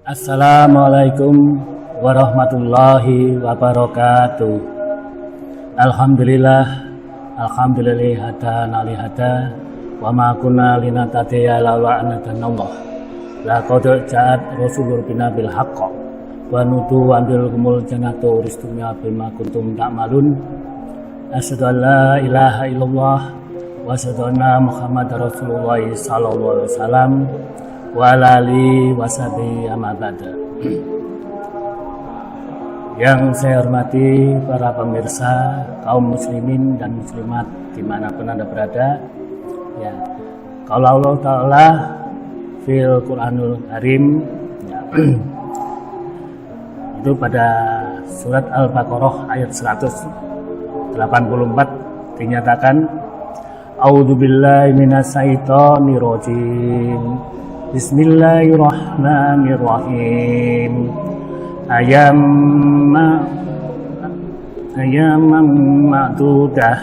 Assalamualaikum warahmatullahi wabarakatuh. Alhamdulillah hadana li hada wa ma kunna linahtadiya laula an hadana. Laqad ja'at rasulur bina bil haqq wa nutu andil kumul jannatu ristumya bima kuntum ta'malun. Asyhadu an la ilaha illallah wa asyhadu anna Muhammadar Rasulullah sallallahu alaihi wasallam wa alihi washabihi amma ba'da. Yang saya hormati para pemirsa, kaum muslimin dan muslimat dimanapun Anda berada, ya, kalau Allah Ta'ala fil Quranul Karim, ya, itu pada surat Al-Baqarah ayat 184 dinyatakan A'udzubillahi minasyaitonirrajim. Bismillahirrahmanirrahim. Ayamman ma'dudah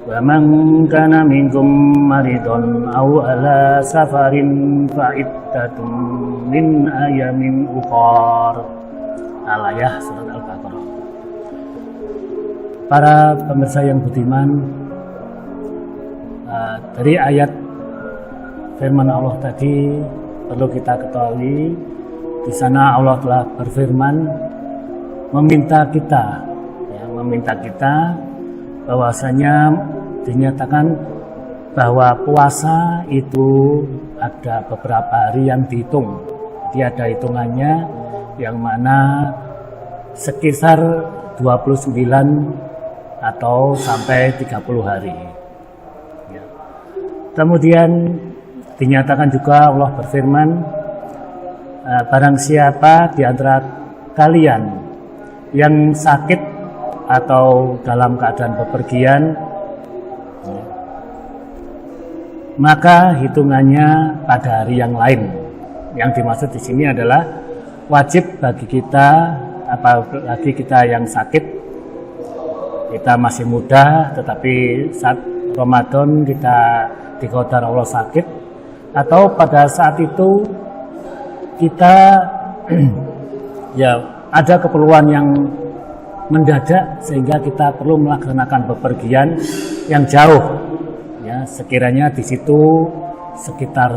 wa man kana minkum maridun aw ala safarin fa'iddatun min ayamin ukhar. Al-ayah surat Al-Baqarah. Para pemirsa yang budiman, dari ayat firman Allah tadi perlu kita ketahui, di sana Allah telah berfirman meminta kita bahwasanya dinyatakan bahwa puasa itu ada beberapa hari yang dihitung. Jadi ada hitungannya yang mana sekitar 29 atau sampai 30 hari. Ya. Kemudian dinyatakan juga Allah berfirman, barang siapa di antara kalian yang sakit atau dalam keadaan bepergian, maka hitungannya pada hari yang lain. Yang dimaksud di sini adalah wajib bagi kita, apalagi kita yang sakit, kita masih muda, tetapi saat Ramadan kita diqadar Allah sakit, atau pada saat itu kita ya ada keperluan yang mendadak sehingga kita perlu melaksanakan bepergian yang jauh, ya, sekiranya di situ sekitar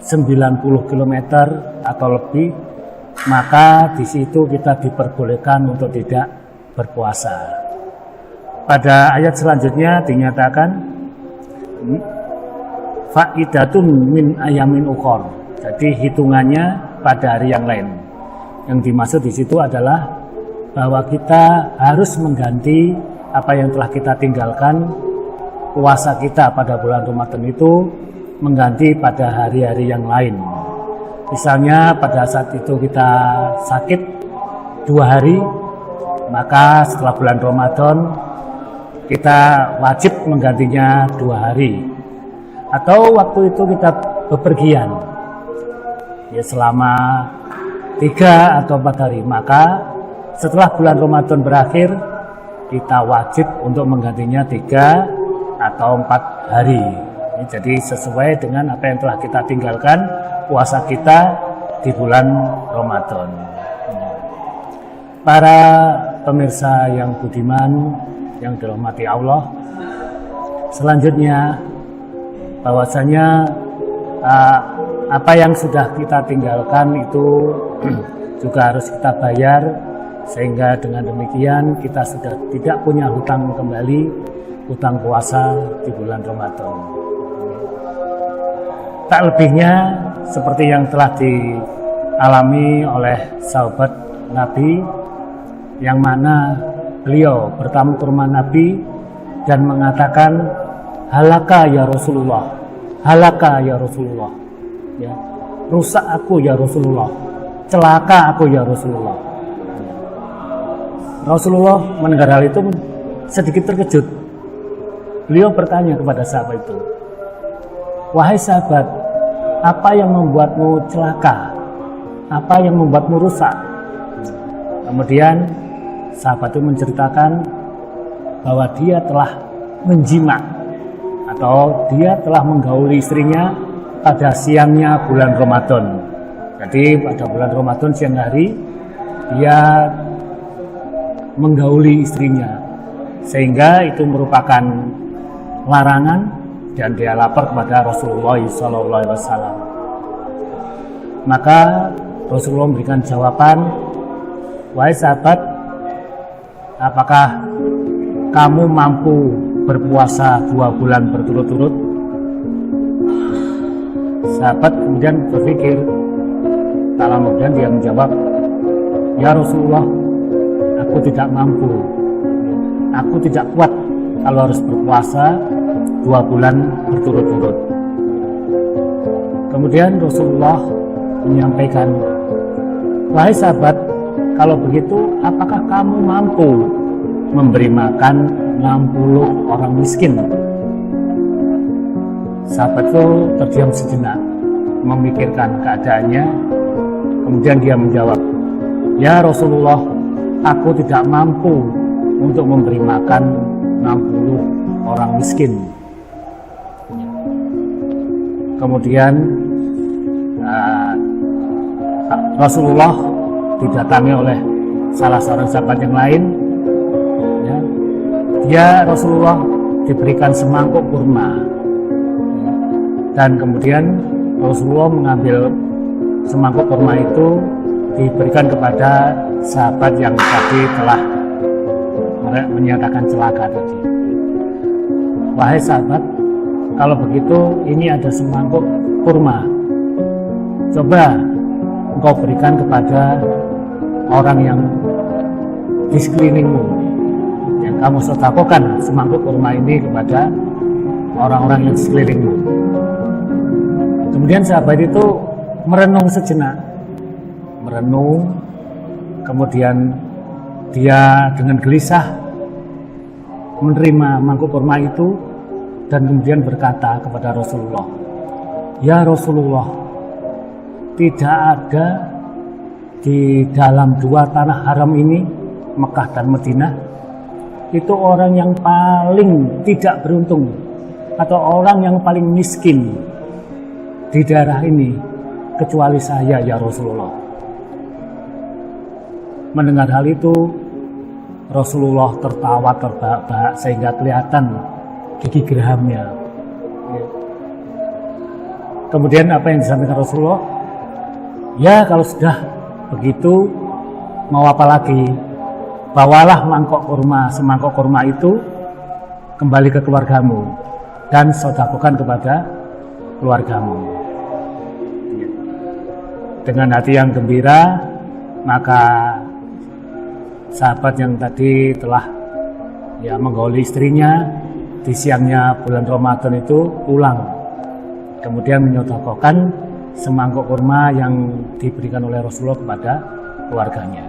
90 km atau lebih, maka di situ kita diperbolehkan untuk tidak berpuasa. Pada ayat selanjutnya dinyatakan fa'idatun min ayamin ukhor. Jadi hitungannya pada hari yang lain. Yang dimaksud di situ adalah bahwa kita harus mengganti apa yang telah kita tinggalkan, puasa kita pada bulan Ramadan itu mengganti pada hari-hari yang lain. Misalnya pada saat itu kita sakit 2 hari, maka setelah bulan Ramadan kita wajib menggantinya 2 hari. Atau waktu itu kita bepergian ya selama 3 atau 4 hari, maka setelah bulan Ramadan berakhir kita wajib untuk menggantinya 3 atau 4 hari. Jadi sesuai dengan apa yang telah kita tinggalkan puasa kita di bulan Ramadan. Para pemirsa yang budiman yang dirahmati Allah, selanjutnya bahwasanya apa yang sudah kita tinggalkan itu juga harus kita bayar, sehingga dengan demikian kita sudah tidak punya hutang kembali, hutang puasa di bulan Ramadan. Tak lebihnya seperti yang telah dialami oleh sahabat Nabi, yang mana beliau bertamu ke rumah Nabi dan mengatakan, halaka ya Rasulullah, halaka ya Rasulullah, ya, rusak aku ya Rasulullah, celaka aku ya Rasulullah. Rasulullah mendengar hal itu sedikit terkejut. Beliau bertanya kepada sahabat itu, wahai sahabat, apa yang membuatmu celaka? Apa yang membuatmu rusak? Kemudian sahabat itu menceritakan bahwa dia telah menjima atau dia telah menggauli istrinya pada siangnya bulan Ramadan. Jadi pada bulan Ramadan siang hari dia menggauli istrinya, sehingga itu merupakan larangan dan dia lapor kepada Rasulullah SAW. Maka Rasulullah memberikan jawaban, wahai sahabat, apakah kamu mampu berpuasa 2 bulan berturut-turut? Sahabat kemudian berpikir, kemudian dia menjawab, ya Rasulullah, aku tidak mampu, aku tidak kuat kalau harus berpuasa 2 bulan berturut-turut. Kemudian Rasulullah menyampaikan, wahai sahabat, kalau begitu apakah kamu mampu memberi makan 60 orang miskin? Sahabat itu terdiam sejenak, memikirkan keadaannya. Kemudian dia menjawab, ya Rasulullah, aku tidak mampu untuk memberi makan 60 orang miskin. Kemudian Rasulullah didatangi oleh salah seorang sahabat yang lain. Dia Rasulullah diberikan semangkuk kurma, dan kemudian Rasulullah mengambil semangkuk kurma itu diberikan kepada sahabat yang tadi telah menyatakan celaka tadi. Wahai sahabat, kalau begitu ini ada semangkuk kurma, coba engkau berikan kepada orang yang di sekelilingmu, yang kamu sedekahkan semangkuk kurma ini kepada orang-orang yang di sekelilingmu. Kemudian sahabat itu merenung sejenak, kemudian dia dengan gelisah menerima mangkuk kurma itu dan kemudian berkata kepada Rasulullah, ya Rasulullah, tidak ada di dalam 2 tanah haram ini, Mekah dan Madinah, itu orang yang paling tidak beruntung atau orang yang paling miskin di daerah ini kecuali saya, ya Rasulullah. Mendengar hal itu, Rasulullah tertawa terbahak-bahak sehingga kelihatan gigi gerahamnya. Kemudian apa yang disampaikan Rasulullah? Ya, kalau sudah begitu, mau apa lagi? Bawalah semangkok kurma itu kembali ke keluargamu dan sedekahkan kepada keluargamu. Dengan hati yang gembira, maka sahabat yang tadi telah menggauli istrinya di siangnya bulan Ramadan itu pulang, kemudian menyodokkan semangkuk kurma yang diberikan oleh Rasulullah kepada keluarganya.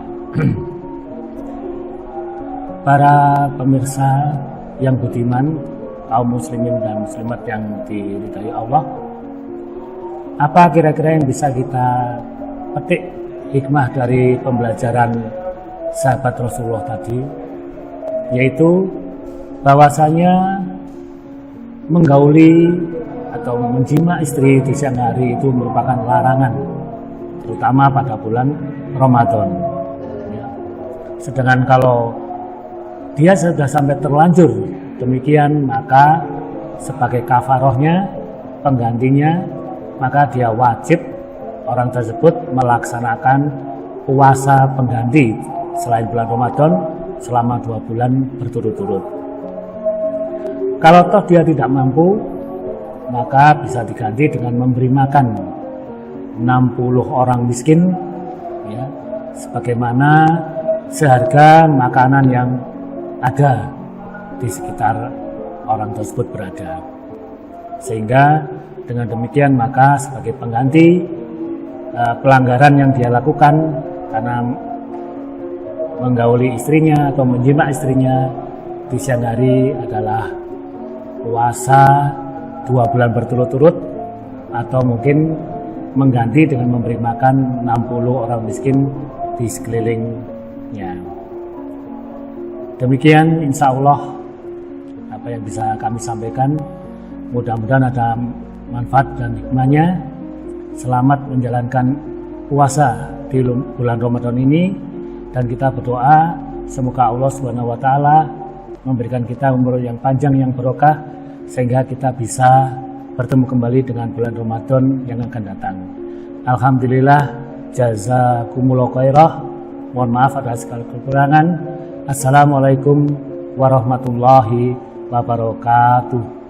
Para pemirsa yang budiman, kaum muslimin dan muslimat yang diridhai Allah, apa kira-kira yang bisa kita petik hikmah dari pembelajaran sahabat Rasulullah tadi? Yaitu bahwasanya menggauli atau menjima istri di siang hari itu merupakan larangan, terutama pada bulan Ramadan. Sedangkan kalau dia sudah sampai terlanjur demikian, maka sebagai kafarohnya, penggantinya, maka dia wajib orang tersebut melaksanakan puasa pengganti selain bulan Ramadan selama 2 bulan berturut-turut. Kalau toh dia tidak mampu, maka bisa diganti dengan memberi makan 60 orang miskin, sebagaimana seharga makanan yang ada di sekitar orang tersebut berada. Sehingga dengan demikian maka sebagai pengganti pelanggaran yang dia lakukan karena menggauli istrinya atau menjima istrinya di siang hari adalah puasa 2 bulan berturut-turut, atau mungkin mengganti dengan memberi makan 60 orang miskin di sekelilingnya. Demikian insya Allah apa yang bisa kami sampaikan, mudah-mudahan ada manfaat dan hikmahnya. Selamat menjalankan puasa di bulan Ramadan ini, dan kita berdoa semoga Allah Subhanahu wa taala memberikan kita umur yang panjang yang barokah sehingga kita bisa bertemu kembali dengan bulan Ramadan yang akan datang. Alhamdulillah, jazakumullahu khairah. Mohon maaf atas segala kekurangan. Assalamualaikum warahmatullahi wabarakatuh.